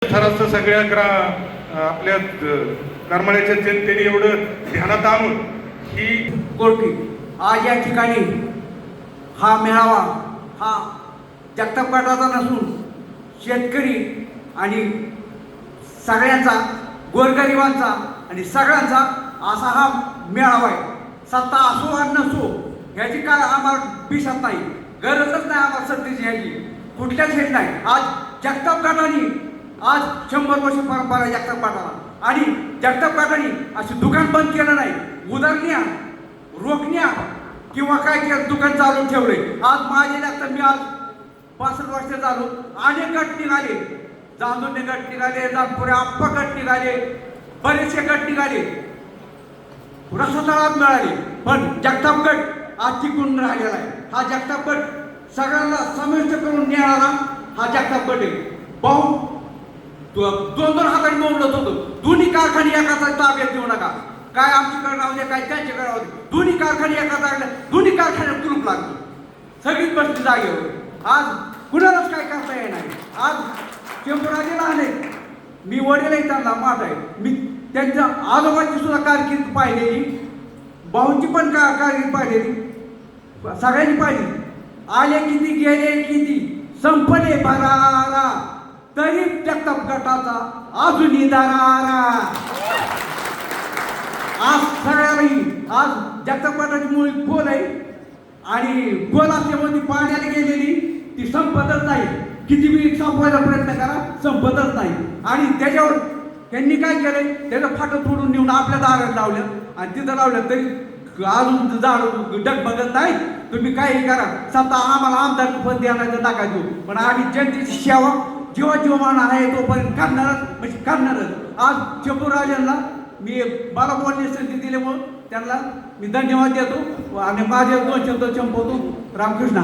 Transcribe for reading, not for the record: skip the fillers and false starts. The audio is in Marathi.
थराचं सगळ्या आपल्या करमाळ्याच्या जनतेने एवढं ध्यानात आणून ही कोर्टी आज या ठिकाणी हा मेळावा हा जगताप गटाचा नसून शेतकरी आणि सगळ्यांचा गोरगरिबांचा आणि सगळ्यांचा असा हा मेळावा आहे. सत्ता असो वा नसो ह्याची काय आम्हाला पिशत नाही, गरजच नाही आम्हाला सत्तेची ह्याची कुठल्याच हेच नाही. आज जगताप गटाने आज 100 वर्ष परंपरा जगताप गटाला आणि जगताप गटाने असे दुकान बंद केलं नाही, उदरण्या रोखण्या किंवा काय केलं दुकान चालू ठेवले. आज माझे लागतं मी आज 65 वर्ष झालो, अनेक गट निघाले, जांभुणे गट निघाले, जांभुरे आप्पा गट निघाले, बरेचसे गट निघाले, रसतळात मिळाले, पण जगताप गट आज टिकून राहिलेला आहे. हा जगताप गट सगळ्यांना समाविष्ट करून नेणारा हा जगताप गट आहे. भाऊ 2-2 हाताने मोडलं होतं, दोन्ही कारखाने एका ताब्यात देऊ नका, काय आमच्याकडे राहू दे काय त्यांच्याकडे राहू दे, दोन्ही कारखाने एका जागेला, दोन्ही कारखान्यात तुरुप लागतो, सगळीच बसली जागेवर. आज कुणालाच काय करता येणार. आज चेंबुराजीला आले, मी वडीलही त्यांना मात आहे, मी त्यांच्या आजोबाची सुद्धा कारकीर्द पाहिलेली, भाऊंची पण कारकीर्द पाहिलेली, सगळ्यांनी पाहिली. आले किती गेले किती संपले भरारा, तरी जगताप गटाचा अजूनही दरारा. आज सगळ्यालाही आज जगताप गटाची मुळी खोल आहे आणि खोल असल्यामुळे ती पाण्याला गेलेली ती संपतच नाही. किती बी संपवायचा प्रयत्न करा संपतच नाही. आणि त्याच्यावर त्यांनी काय केलंय, त्याचं फाटं तोडून नेऊन आपल्या दारात लावलं आणि तिथं लावलं तरी अजून झाड डगबगत नाही. तुम्ही काही करा, सत्ता आम्हाला आमदार पद द्यायला नका देऊ, पण आम्ही जनतेची सेवा जेव्हा जीवमान आहे तोपर्यंत करणारच म्हणजे करणारच. आज चेंबूरराजांना मी मला बोलण्याची संधी दिल्यामुळं त्यांना मी धन्यवाद देतो आणि माझे 2 शब्द संपवतो. रामकृष्ण.